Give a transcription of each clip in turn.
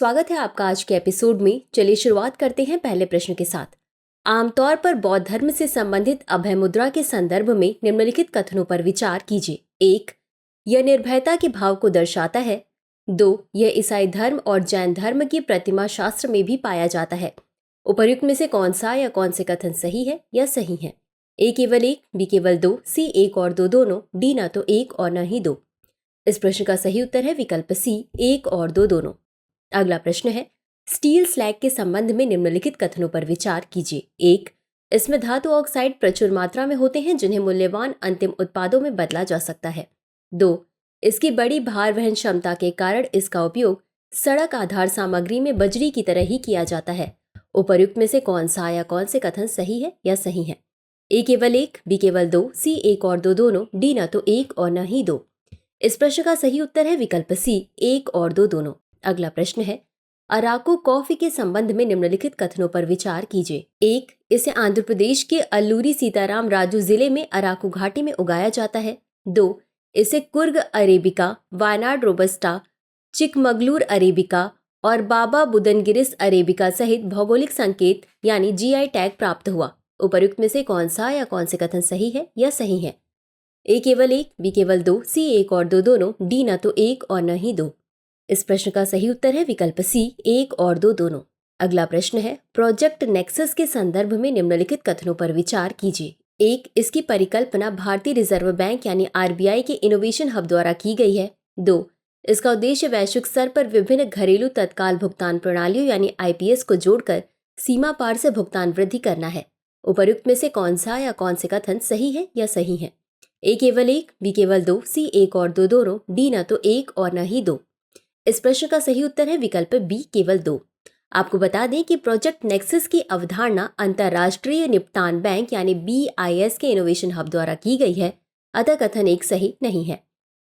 स्वागत है आपका आज के एपिसोड में। चलिए शुरुआत करते हैं पहले प्रश्न के साथ। आमतौर पर बौद्ध धर्म से संबंधित अभय मुद्रा के संदर्भ में निम्नलिखित कथनों पर विचार कीजिए। 1. यह निर्भयता के भाव को दर्शाता है। 2. यह ईसाई धर्म और जैन धर्म की प्रतिमा शास्त्र में भी पाया जाता है। उपर्युक्त में से कौन सा या कौन से कथन सही है या सही है? A केवल 1, B केवल 2, C 1 और 2 दोनों, D ना तो 1 और न ही 2। इस प्रश्न का सही उत्तर है विकल्प C 1 और 2 दोनों। अगला प्रश्न है, स्टील स्लैग के संबंध में निम्नलिखित कथनों पर विचार कीजिए। 1. इसमें धातु ऑक्साइड प्रचुर मात्रा में होते हैं जिन्हें मूल्यवान अंतिम उत्पादों में बदला जा सकता है। 2. इसकी बड़ी भार वहन क्षमता के कारण इसका उपयोग सड़क आधार सामग्री में बजरी की तरह ही किया जाता है। उपर्युक्त में से कौन सा या कौन से कथन सही है या सही है? A केवल 1, B केवल 2, C 1 और 2 दोनों, D ना तो 1 और न ही 2। इस प्रश्न का सही उत्तर है विकल्प C 1 और 2 दोनों। अगला प्रश्न है, अराकू कॉफी के संबंध में निम्नलिखित कथनों पर विचार कीजिए। 1. इसे आंध्र प्रदेश के अल्लूरी सीताराम राजू जिले में अराकू घाटी में उगाया जाता है। 2. इसे Coorg arabica, Wayanad robusta, Chikmagalur arabica और बाबा बुदनगिरिस अरेबिका सहित भौगोलिक संकेत यानी GI टैग प्राप्त हुआ। उपर्युक्त में से कौन सा या कौन से कथन सही है या सही है? A केवल 1, B केवल 2, C 1 और 2 दोनों, D ना तो 1 और न ही 2। इस प्रश्न का सही उत्तर है विकल्प C 1 और 2 दोनों। अगला प्रश्न है, प्रोजेक्ट नेक्सस के संदर्भ में निम्नलिखित कथनों पर विचार कीजिए। 1. इसकी परिकल्पना भारतीय रिजर्व बैंक यानी RBI के इनोवेशन हब द्वारा की गई है। 2. इसका उद्देश्य वैश्विक स्तर पर विभिन्न घरेलू तत्काल भुगतान प्रणालियों यानी IPS को जोड़कर सीमा पार से भुगतान वृद्धि करना है। उपर्युक्त में से कौन सा या कौन से कथन सही है या सही है? A केवल 1, B केवल 2, C 1 और 2 दोनों, D ना तो 1 और न ही 2। इस प्रश्न का सही उत्तर है विकल्प B केवल 2। आपको बता दें कि प्रोजेक्ट नेक्सस की अवधारणा अंतर्राष्ट्रीय निपटान बैंक यानी BIS के इनोवेशन हब द्वारा की गई है, अतः कथन 1 सही नहीं है।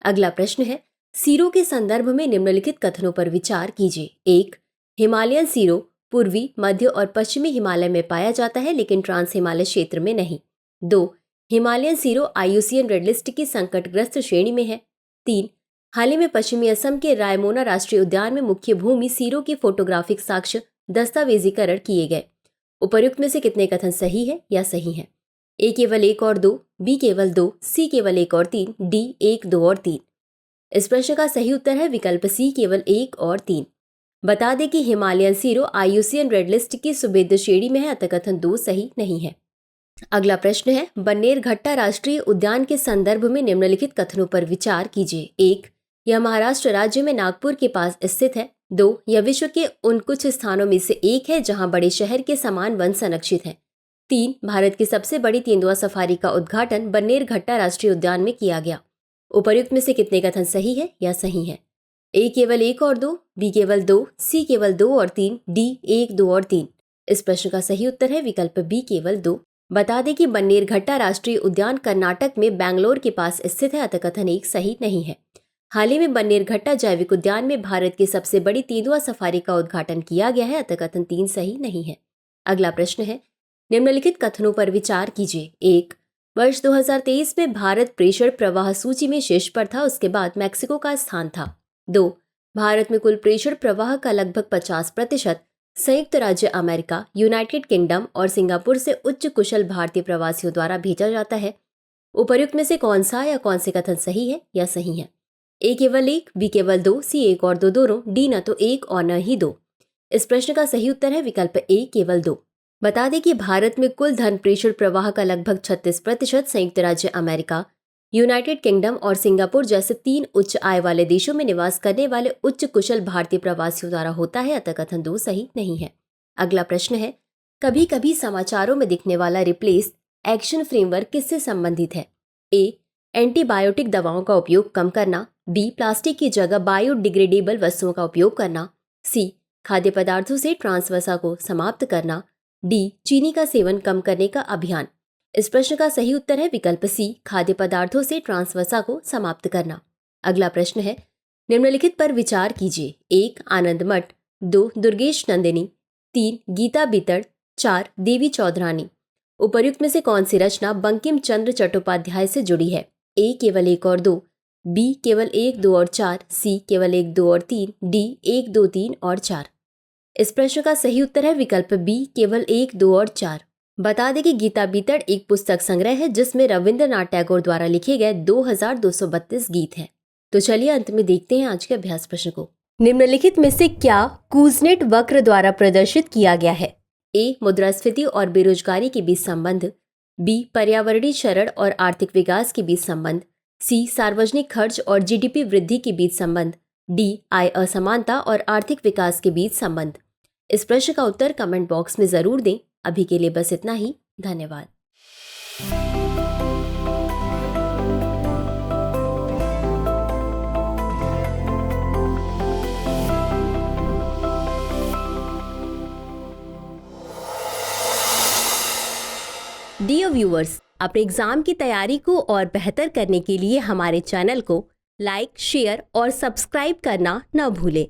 अगला प्रश्न है, सीरो के संदर्भ में निम्नलिखित कथनों पर विचार कीजिए। 1. हिमालयन सीरो पूर्वी, मध्य और पश्चिमी हिमालय में पाया जाता है लेकिन ट्रांस हिमालय क्षेत्र में नहीं। 2. Himalayan serow IUCN red list की संकटग्रस्त श्रेणी में है। 3. हाल ही में पश्चिमी असम के रायमोना राष्ट्रीय उद्यान में मुख्य भूमि सीरो की फोटोग्राफिक साक्ष्य दस्तावेजीकरण किए गए। उपर्युक्त में से कितने कथन सही है या सही है? A केवल 1 और 2, B केवल 2, C केवल 1 और 3, D 1, 2 और 3। इस प्रश्न का सही उत्तर है विकल्प C केवल 1 और 3। बता दें कि Himalayan serow IUCN red list की सुभेद्य श्रेणी में है, अतः कथन 2 सही नहीं है। अगला प्रश्न है, बन्नेरघट्टा राष्ट्रीय उद्यान के संदर्भ में निम्नलिखित कथनों पर विचार कीजिए। 1. यह महाराष्ट्र राज्य में नागपुर के पास स्थित है। 2. यह विश्व के उन कुछ स्थानों में से एक है जहां बड़े शहर के समान वन संरक्षित है। 3. भारत की सबसे बड़ी तेंदुआ सफारी का उद्घाटन बन्नेरघट्टा राष्ट्रीय उद्यान में किया गया। उपर्युक्त में से कितने कथन सही है या सही है? A केवल 1 और 2, B केवल 2, C केवल 2 और 3, D 1, 2 और 3। इस प्रश्न का सही उत्तर है विकल्प B केवल 2। बता दें कि बन्नेरघट्टा राष्ट्रीय उद्यान कर्नाटक में बैंगलोर के पास स्थित है, अतः कथन 1 सही नहीं है। हाल ही में बन्नेरघट्टा जैविक उद्यान में भारत की सबसे बड़ी तेंदुआ सफारी का उद्घाटन किया गया है, अतः कथन 3 सही नहीं है। अगला प्रश्न है, निम्नलिखित कथनों पर विचार कीजिए। 1. वर्ष 2023 में भारत प्रेषण प्रवाह सूची में शीर्ष पर था, उसके बाद मैक्सिको का स्थान था। 2. भारत में कुल प्रेषण प्रवाह का लगभग 50% संयुक्त राज्य अमेरिका, यूनाइटेड किंगडम और सिंगापुर से उच्च कुशल भारतीय प्रवासियों द्वारा भेजा जाता है। उपर्युक्त में से कौन सा या कौन से कथन सही है या सही है? A केवल 1, B केवल 2, C 1 और 2 दोनों, D ना तो 1 और न ही 2। इस प्रश्न का सही उत्तर है विकल्प A केवल 2। बता दें कि भारत में कुल धन प्रेषण प्रवाह का लगभग 36% संयुक्त राज्य अमेरिका, यूनाइटेड किंगडम और सिंगापुर जैसे 3 उच्च आय वाले देशों में निवास करने वाले उच्च कुशल भारतीय प्रवासियों द्वारा होता है, अतः कथन 2 सही नहीं है। अगला प्रश्न है, कभी कभी समाचारों में दिखने वाला रिप्लेस एक्शन फ्रेमवर्क किससे संबंधित है? A. एंटीबायोटिक दवाओं का उपयोग कम करना। B. प्लास्टिक की जगह बायोडिग्रेडेबल वस्तुओं का उपयोग करना। C. खाद्य पदार्थों से ट्रांस वसा को समाप्त करना। D. चीनी का सेवन कम करने का अभियान। इस प्रश्न का सही उत्तर है विकल्प C. खाद्य पदार्थों से ट्रांस वसा को समाप्त करना। अगला प्रश्न है, निम्नलिखित पर विचार कीजिए। 1. आनंद मठ, 2. दुर्गेश नंदिनी, 3. गीता बितड़, 4. देवी चौधरानी। उपर्युक्त में से कौन सी रचना बंकिम चंद्र चट्टोपाध्याय से जुड़ी है? A केवल 1 और 2, बी केवल 1, 2 और 4, सी केवल 1, 2 और 3, डी 1, 2, 3 और 4। इस प्रश्न का सही उत्तर है विकल्प बी केवल 1, 2 और 4। बता दें कि गीता बीतड़ एक पुस्तक संग्रह है जिसमें रविंद्रनाथ टैगोर द्वारा लिखे गए 2232 गीत हैं। तो चलिए अंत में देखते हैं आज के अभ्यास प्रश्न को। निम्नलिखित में से क्या कूजनेट वक्र द्वारा प्रदर्शित किया गया है? ए मुद्रास्फीति और बेरोजगारी के बीच संबंध, बी पर्यावरणीय क्षरण और आर्थिक विकास के बीच संबंध, सी सार्वजनिक खर्च और जीडीपी वृद्धि के बीच संबंध, डी आय असमानता और आर्थिक विकास के बीच संबंध। इस प्रश्न का उत्तर कमेंट बॉक्स में जरूर दें। अभी के लिए बस इतना ही। धन्यवाद। डियर व्यूअर्स, अपने एग्जाम की तैयारी को और बेहतर करने के लिए हमारे चैनल को लाइक, शेयर और सब्सक्राइब करना न भूलें।